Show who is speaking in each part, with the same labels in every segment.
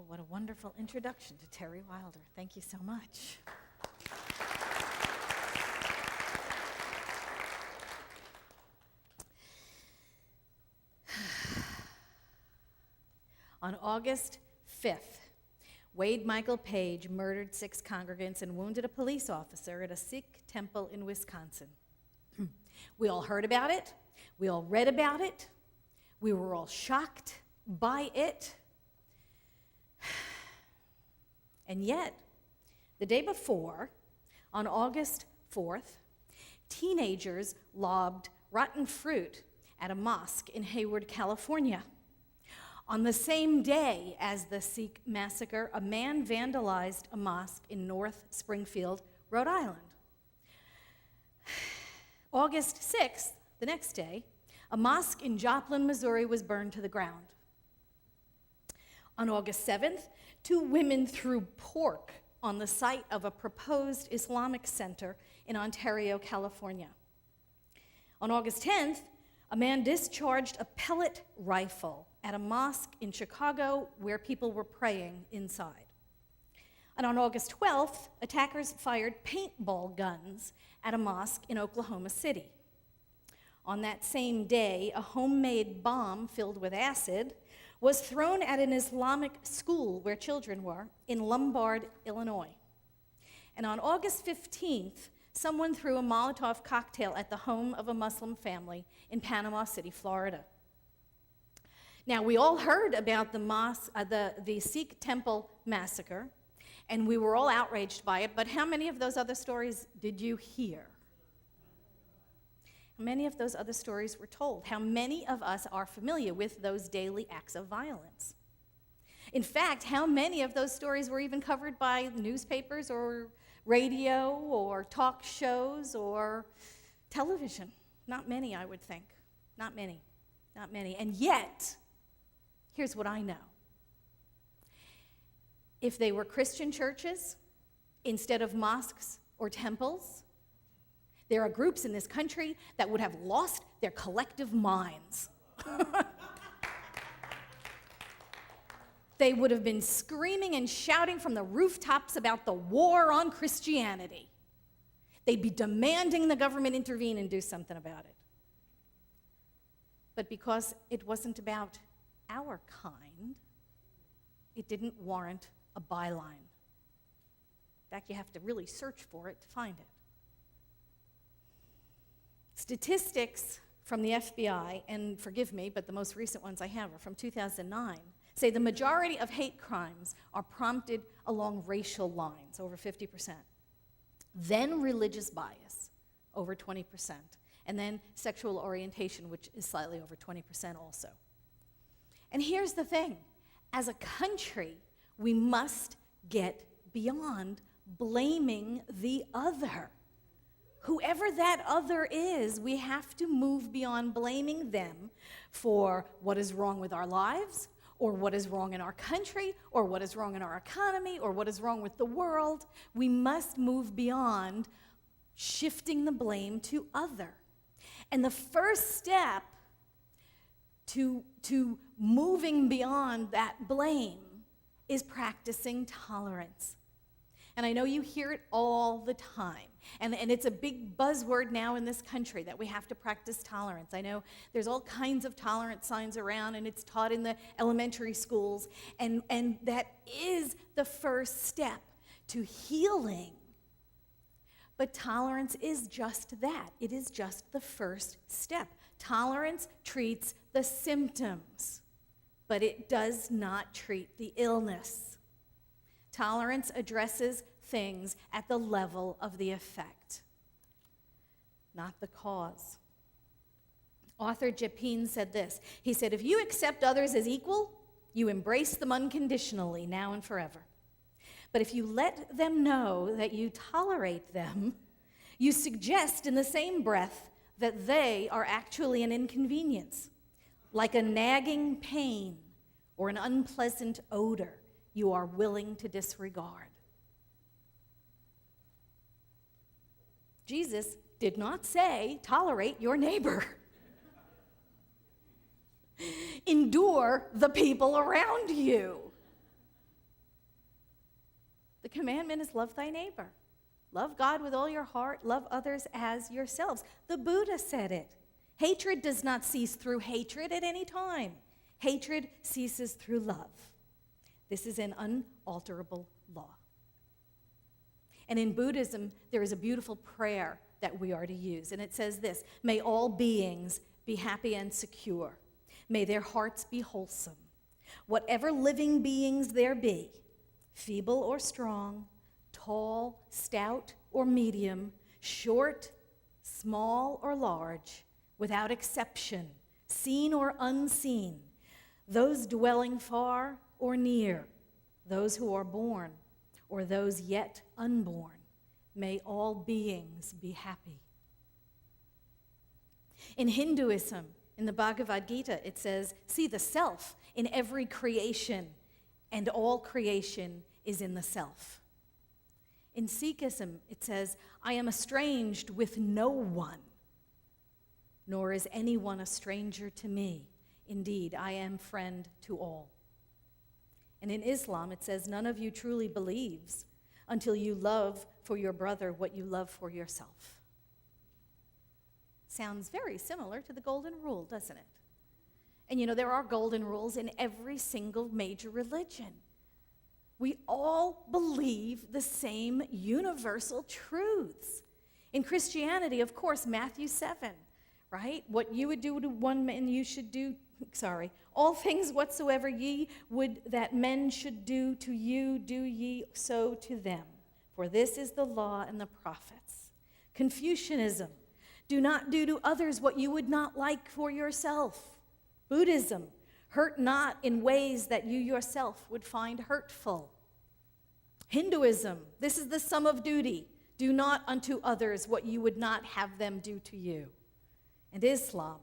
Speaker 1: Well, what a wonderful introduction to Terry Wilder. Thank you so much. On August 5th, Wade Michael Page murdered 6 congregants and wounded a police officer at a Sikh temple in Wisconsin. We all heard about it. We all read about it. We were all shocked by it. And yet, the day before, on August 4th, teenagers lobbed rotten fruit at a mosque in Hayward, California. On the same day as the Sikh massacre, a man vandalized a mosque in North Springfield, Rhode Island. August 6th, the next day, a mosque in Joplin, Missouri was burned to the ground. On August 7th, 2 women threw pork on the site of a proposed Islamic center in Ontario, California. On August 10th, a man discharged a pellet rifle at a mosque in Chicago where people were praying inside. And on August 12th, attackers fired paintball guns at a mosque in Oklahoma City. On that same day, a homemade bomb filled with acid was thrown at an Islamic school where children were in Lombard, Illinois. And on August 15th, someone threw a Molotov cocktail at the home of a Muslim family in Panama City, Florida. Now, we all heard about the Sikh temple massacre, and we were all outraged by it, but how many of those other stories did you hear? How many of those other stories were told? How many of us are familiar with those daily acts of violence? In fact, how many of those stories were even covered by newspapers or radio or talk shows or television? Not many, I would think. Not many. Not many. And yet, here's what I know. If they were Christian churches instead of mosques or temples, there are groups in this country that would have lost their collective minds. They would have been screaming and shouting from the rooftops about the war on Christianity. They'd be demanding the government intervene and do something about it. But because it wasn't about our kind, it didn't warrant a byline. In fact, you have to really search for it to find it. Statistics from the FBI, and forgive me, but the most recent ones I have are from 2009, say the majority of hate crimes are prompted along racial lines, over 50%. Then religious bias, over 20%. And then sexual orientation, which is slightly over 20% also. And here's the thing. As a country, we must get beyond blaming the other. Whoever that other is, we have to move beyond blaming them for what is wrong with our lives, or what is wrong in our country, or what is wrong in our economy, or what is wrong with the world. We must move beyond shifting the blame to other. And the first step to moving beyond that blame is practicing tolerance. And I know you hear it all the time. And it's a big buzzword now in this country that we have to practice tolerance. I know there's all kinds of tolerance signs around, and it's taught in the elementary schools. And that is the first step to healing. But tolerance is just that. It is just the first step. Tolerance treats the symptoms, but it does not treat the illness. Tolerance addresses things at the level of the effect, not the cause. Author Japin said this. He said, if you accept others as equal, you embrace them unconditionally, now and forever. But if you let them know that you tolerate them, you suggest in the same breath that they are actually an inconvenience, like a nagging pain or an unpleasant odor you are willing to disregard. Jesus did not say, tolerate your neighbor. Endure the people around you. commandment is love thy neighbor. Love God with all your heart. Love others as yourselves. The Buddha said it. Hatred does not cease through hatred at any time. Hatred ceases through love. This is an unalterable law. And in Buddhism, there is a beautiful prayer that we are to use. And it says this: may all beings be happy and secure. May their hearts be wholesome. Whatever living beings there be, feeble or strong, tall, stout, or medium, short, small, or large, without exception, seen or unseen, those dwelling far or near, those who are born or those yet unborn, may all beings be happy. In Hinduism, in the Bhagavad Gita, it says, see the self in every creation, and all creation is in the self. In Sikhism, it says, I am estranged with no one, nor is anyone a stranger to me. Indeed, I am friend to all. And in Islam, it says, none of you truly believes until you love for your brother what you love for yourself. Sounds very similar to the golden rule, doesn't it? And you know, there are golden rules in every single major religion. We all believe the same universal truths. In Christianity, of course, Matthew 7, right? What you would do to one man, you should do, all things whatsoever ye would that men should do to you, do ye so to them. For this is the law and the prophets. Confucianism, do not do to others what you would not like for yourself. Buddhism, hurt not in ways that you yourself would find hurtful. Hinduism, this is the sum of duty. Do not unto others what you would not have them do to you. And Islam,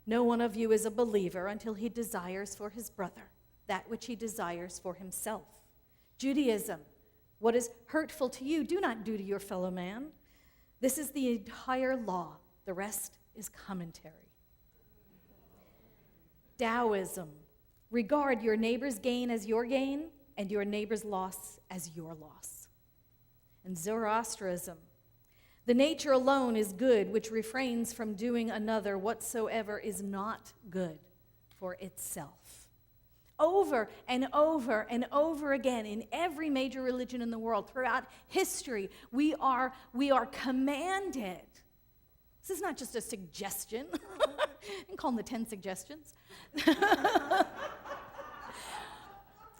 Speaker 1: no one of you is a believer until he desires for his brother that which he desires for himself. Judaism, what is hurtful to you, do not do to your fellow man. This is the entire law. The rest is commentary. Taoism, regard your neighbor's gain as your gain and your neighbor's loss as your loss. And Zoroastrianism, the nature alone is good, which refrains from doing another whatsoever is not good for itself. Over and over and over again, in every major religion in the world, throughout history, we are commanded. This is not just a suggestion. You can call them the 10 suggestions.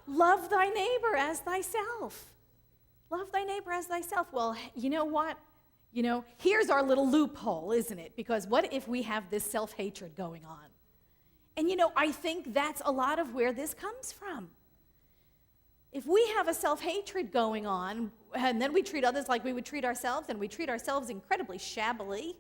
Speaker 1: Love thy neighbor as thyself. Love thy neighbor as thyself. Well, you know what? Here's our little loophole, isn't it? Because what if we have this self-hatred going on? And I think that's a lot of where this comes from. If we have a self-hatred going on, and then we treat others like we would treat ourselves, and we treat ourselves incredibly shabbily,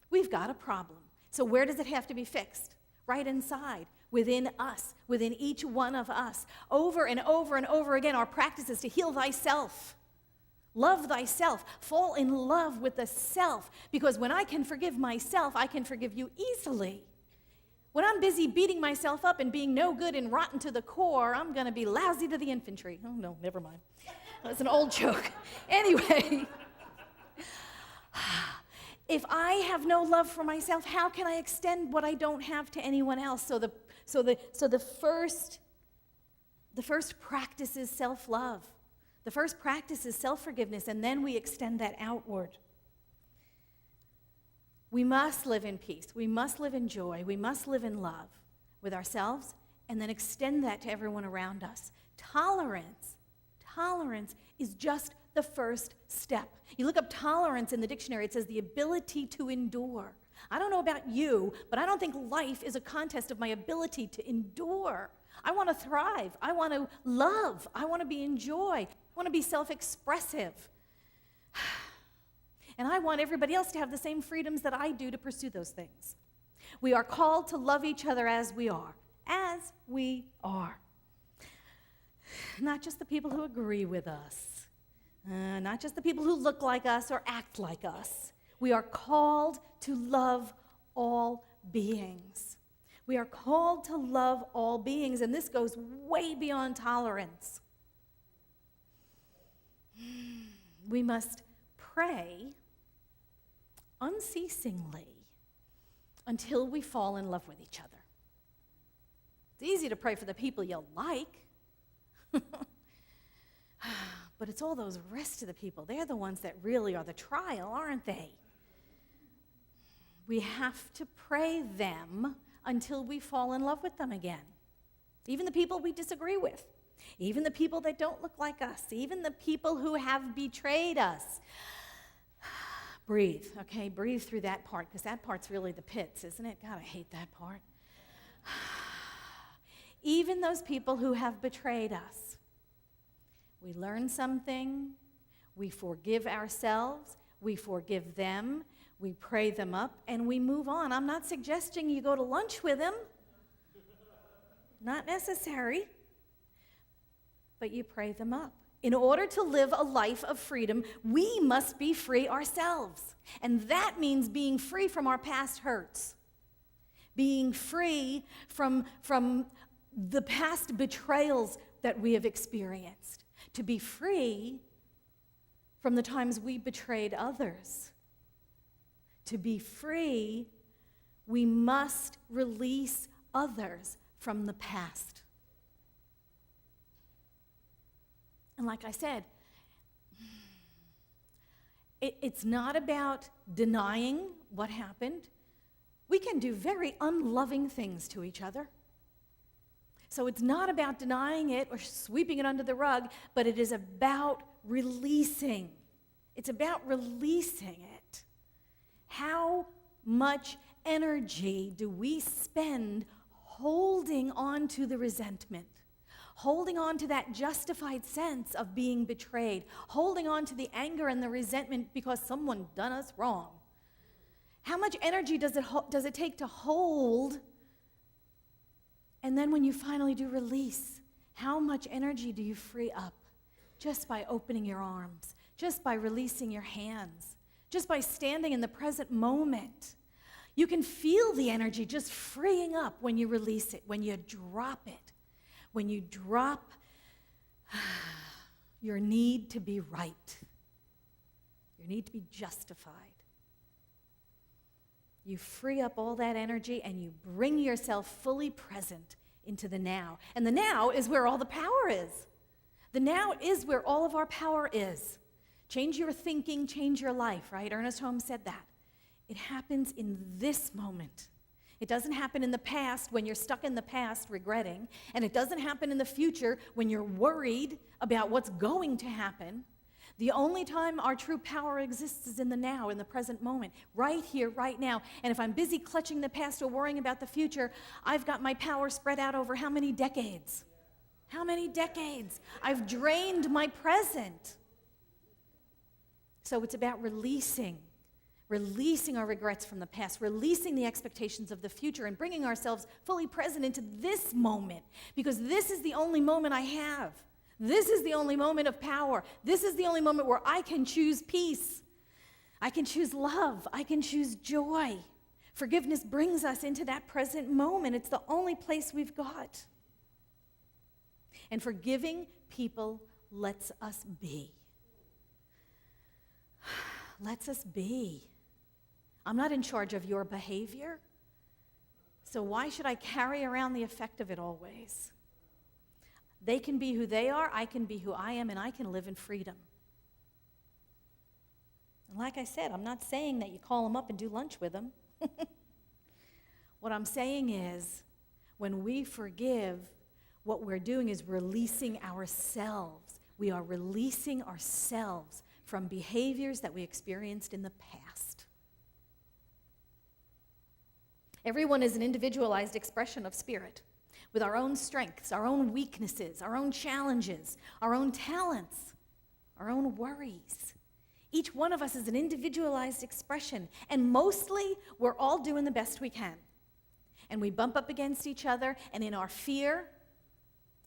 Speaker 1: we've got a problem. So where does it have to be fixed? Right inside, within us, within each one of us. Over and over and over again, our practice is to heal thyself. Love thyself. Fall in love with the self. Because when I can forgive myself, I can forgive you easily. When I'm busy beating myself up and being no good and rotten to the core, I'm going to be lousy to the infantry. Oh, no, never mind. That's an old joke. Anyway, if I have no love for myself, how can I extend what I don't have to anyone else? So the first practice is self-love. The first practice is self-forgiveness, and then we extend that outward. We must live in peace. We must live in joy. We must live in love with ourselves, and then extend that to everyone around us. Tolerance is just the first step. You look up tolerance in the dictionary, it says the ability to endure. I don't know about you, but I don't think life is a contest of my ability to endure. I want to thrive. I want to love. I want to be in joy. I want to be self-expressive. And I want everybody else to have the same freedoms that I do to pursue those things. We are called to love each other as we are. As we are. Not just the people who agree with us. Not just the people who look like us or act like us. We are called to love all beings. We are called to love all beings, and this goes way beyond tolerance. We must pray unceasingly until we fall in love with each other. It's easy to pray for the people you like, but it's all those rest of the people. They're the ones that really are the trial, aren't they? We have to pray them until we fall in love with them again. Even the people we disagree with, even the people that don't look like us, even the people who have betrayed us. Breathe, okay? Breathe through that part, because that part's really the pits, isn't it? God, I hate that part. Even those people who have betrayed us. We learn something, we forgive ourselves, we forgive them, we pray them up, and we move on. I'm not suggesting you go to lunch with them. Not necessary. But you pray them up. In order to live a life of freedom, we must be free ourselves. And that means being free from our past hurts. Being free from the past betrayals that we have experienced. To be free from the times we betrayed others. To be free, we must release others from the past. And like I said, it's not about denying what happened. We can do very unloving things to each other. So it's not about denying it or sweeping it under the rug, but it is about releasing. It's about releasing it. How much energy do we spend holding on to the resentment? Holding on to that justified sense of being betrayed, holding on to the anger and the resentment because someone done us wrong. How much energy does it take to hold? And then when you finally do release, how much energy do you free up just by opening your arms, just by releasing your hands, just by standing in the present moment? You can feel the energy just freeing up when you release it, when you drop it. When you drop your need to be right, your need to be justified, you free up all that energy and you bring yourself fully present into the now. And the now is where all the power is. The now is where all of our power is. Change your thinking, change your life, right? Ernest Holmes said that. It happens in this moment. It doesn't happen in the past when you're stuck in the past regretting, and it doesn't happen in the future when you're worried about what's going to happen. The only time our true power exists is in the now, in the present moment, right here, right now. And if I'm busy clutching the past or worrying about the future, I've got my power spread out over how many decades? How many decades? I've drained my present. So it's about releasing our regrets from the past, releasing the expectations of the future, and bringing ourselves fully present into this moment, because this is the only moment I have. This is the only moment of power. This is the only moment where I can choose peace. I can choose love. I can choose joy. Forgiveness brings us into that present moment. It's the only place we've got. And forgiving people lets us be. Lets us be. I'm not in charge of your behavior, so why should I carry around the effect of it always? They can be who they are, I can be who I am, and I can live in freedom. And like I said, I'm not saying that you call them up and do lunch with them. What I'm saying is, when we forgive, what we're doing is releasing ourselves. We are releasing ourselves from behaviors that we experienced in the past. Everyone is an individualized expression of spirit, with our own strengths, our own weaknesses, our own challenges, our own talents, our own worries. Each one of us is an individualized expression, and mostly we're all doing the best we can. And we bump up against each other, and in our fear,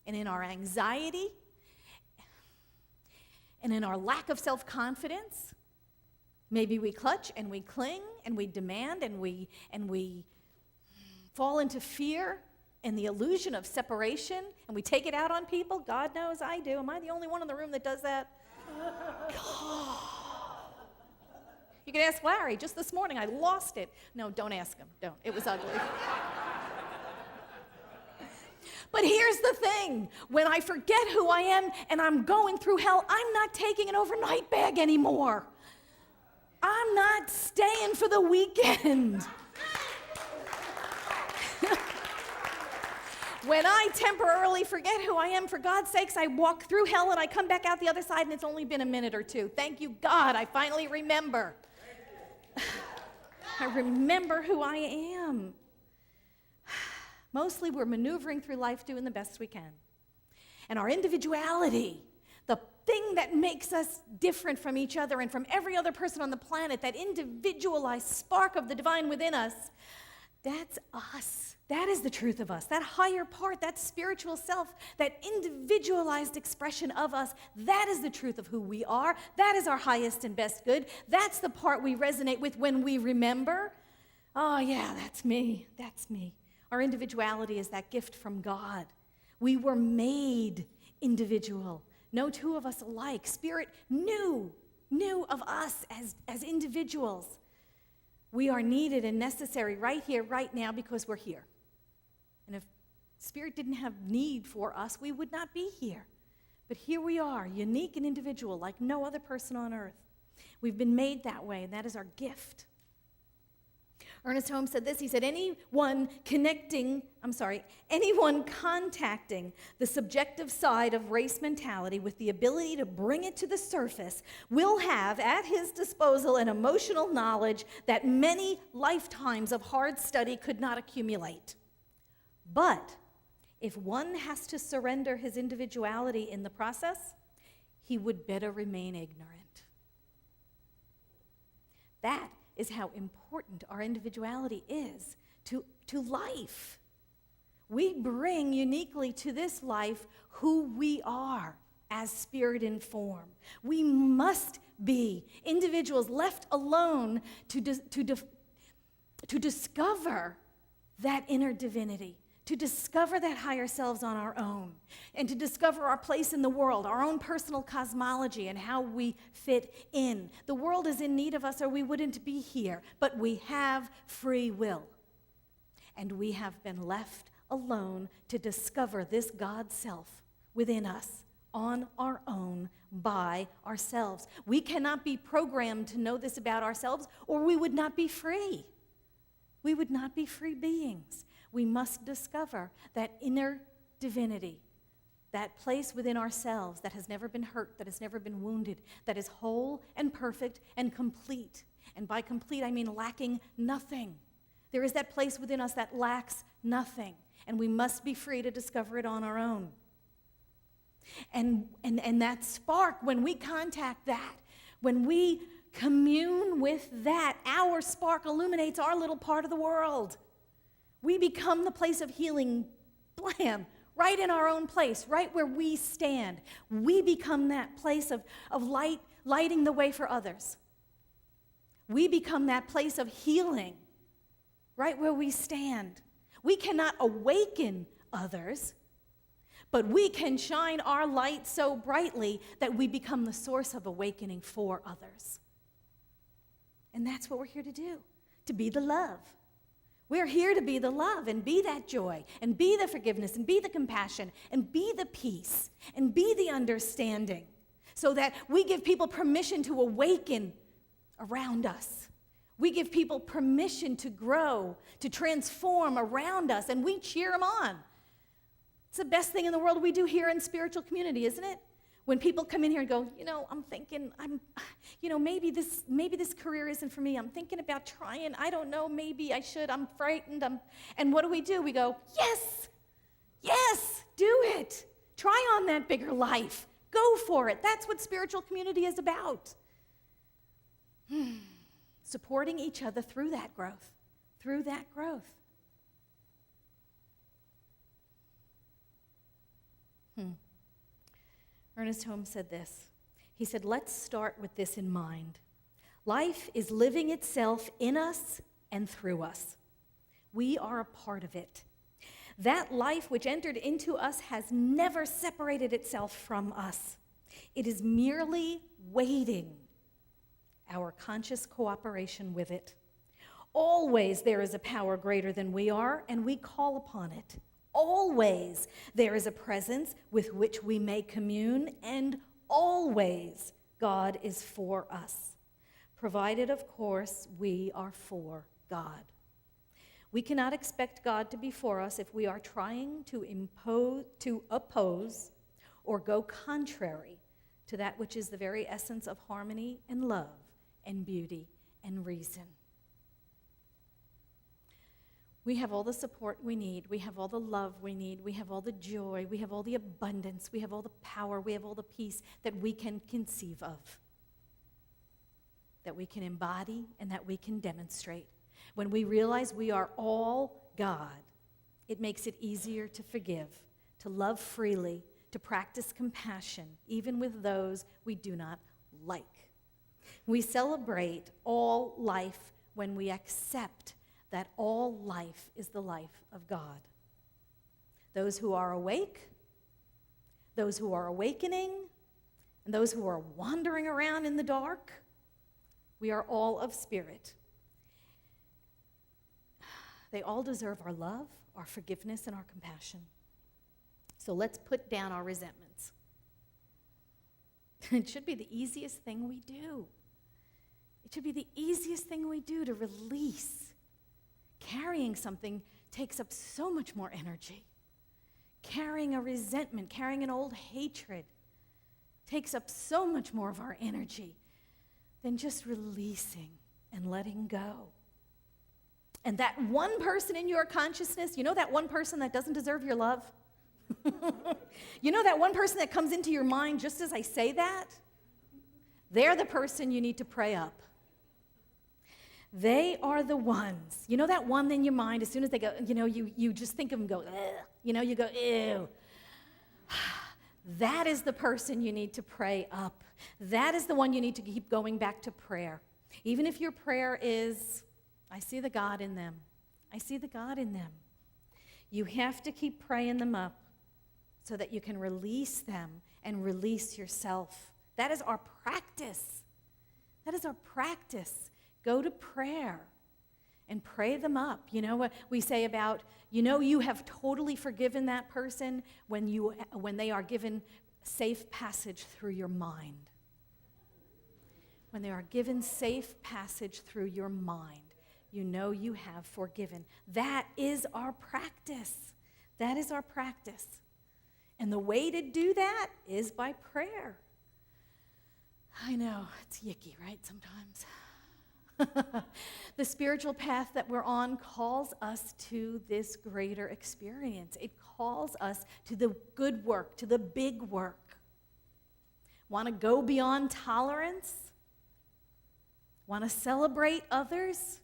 Speaker 1: and in our anxiety, and in our lack of self-confidence, maybe we clutch and we cling and we demand and we fall into fear and the illusion of separation, and we take it out on people. God knows I do. Am I the only one in the room that does that? You can ask Larry. Just this morning, I lost it. No, don't ask him. Don't. It was ugly. But here's the thing. When I forget who I am and I'm going through hell, I'm not taking an overnight bag anymore. I'm not staying for the weekend. When I temporarily forget who I am, for God's sakes, I walk through hell and I come back out the other side and it's only been a minute or two. Thank you, God, I finally remember. I remember who I am. Mostly we're maneuvering through life doing the best we can. And our individuality, the thing that makes us different from each other and from every other person on the planet, that individualized spark of the divine within us, that's us. That is the truth of us. That higher part, that spiritual self, that individualized expression of us, that is the truth of who we are. That is our highest and best good. That's the part we resonate with when we remember. Oh, yeah, that's me. That's me. Our individuality is that gift from God. We were made individual. No two of us alike. Spirit knew of us as individuals. We are needed and necessary right here, right now, because we're here. And if Spirit didn't have need for us, we would not be here. But here we are, unique and individual, like no other person on earth. We've been made that way, and that is our gift. Ernest Holmes said this. He said, anyone contacting the subjective side of race mentality with the ability to bring it to the surface will have at his disposal an emotional knowledge that many lifetimes of hard study could not accumulate. But if one has to surrender his individuality in the process, he would better remain ignorant. That is how important our individuality is to life. We bring uniquely to this life who we are as spirit in form. We must be individuals left alone to discover that inner divinity, to discover that higher selves on our own, and to discover our place in the world, our own personal cosmology, and how we fit in. The world is in need of us, or we wouldn't be here, but we have free will. And we have been left alone to discover this God self within us on our own by ourselves. We cannot be programmed to know this about ourselves, or we would not be free. We would not be free beings. We must discover that inner divinity, that place within ourselves that has never been hurt, that has never been wounded, that is whole and perfect and complete. And by complete, I mean lacking nothing. There is that place within us that lacks nothing, and we must be free to discover it on our own. And that spark, when we contact that, when we commune with that, our spark illuminates our little part of the world. We become the place of healing, blam, right in our own place, right where we stand. We become that place of light, lighting the way for others. We become that place of healing, right where we stand. We cannot awaken others, but we can shine our light so brightly that we become the source of awakening for others. And that's what we're here to do, to be the love. We're here to be the love and be that joy and be the forgiveness and be the compassion and be the peace and be the understanding so that we give people permission to awaken around us. We give people permission to grow, to transform around us, and we cheer them on. It's the best thing in the world we do here in spiritual community, isn't it? When people come in here and go, I'm thinking, maybe this career isn't for me. I'm thinking about trying. I don't know, maybe I should. I'm frightened. And what do? We go, yes, do it. Try on that bigger life. Go for it. That's what spiritual community is about. Supporting each other through that growth. Ernest Holmes said this. He said, let's start with this in mind. Life is living itself in us and through us. We are a part of it. That life which entered into us has never separated itself from us. It is merely waiting our conscious cooperation with it. Always there is a power greater than we are, and we call upon it. Always there is a presence with which we may commune, and always God is for us, provided, of course, we are for God. We cannot expect God to be for us if we are trying to oppose or go contrary to that which is the very essence of harmony and love and beauty and reason. We have all the support we need. We have all the love we need. We have all the joy. We have all the abundance. We have all the power. We have all the peace that we can conceive of, that we can embody, and that we can demonstrate. When we realize we are all God, it makes it easier to forgive, to love freely, to practice compassion, even with those we do not like. We celebrate all life when we accept that all life is the life of God. Those who are awake, those who are awakening, and those who are wandering around in the dark, we are all of spirit. They all deserve our love, our forgiveness, and our compassion. So let's put down our resentments. It should be the easiest thing we do. It should be the easiest thing we do to release. Carrying something takes up so much more energy. Carrying a resentment, carrying an old hatred takes up so much more of our energy than just releasing and letting go. And that one person in your consciousness, you know that one person that doesn't deserve your love? You know that one person that comes into your mind just as I say that? They're the person you need to pray up. They are the ones. You know that one in your mind, as soon as they go, you just think of them, go, ugh. You go, ew. That is the person you need to pray up. That is the one you need to keep going back to prayer. Even if your prayer is, I see the God in them. I see the God in them. You have to keep praying them up so that you can release them and release yourself. That is our practice. That is our practice. Go to prayer and pray them up. You know what we say about, you have totally forgiven that person when they are given safe passage through your mind. When they are given safe passage through your mind, you have forgiven. That is our practice. That is our practice. And the way to do that is by prayer. I know, it's yicky, right, sometimes? The spiritual path that we're on calls us to this greater experience. It calls us to the good work, to the big work. Want to go beyond tolerance? Want to celebrate others?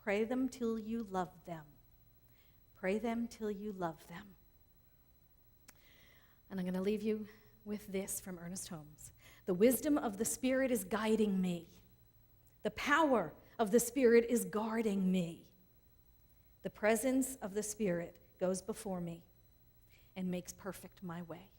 Speaker 1: Pray them till you love them. Pray them till you love them. And I'm going to leave you with this from Ernest Holmes. The wisdom of the Spirit is guiding me. The power of the Spirit is guarding me. The presence of the Spirit goes before me and makes perfect my way.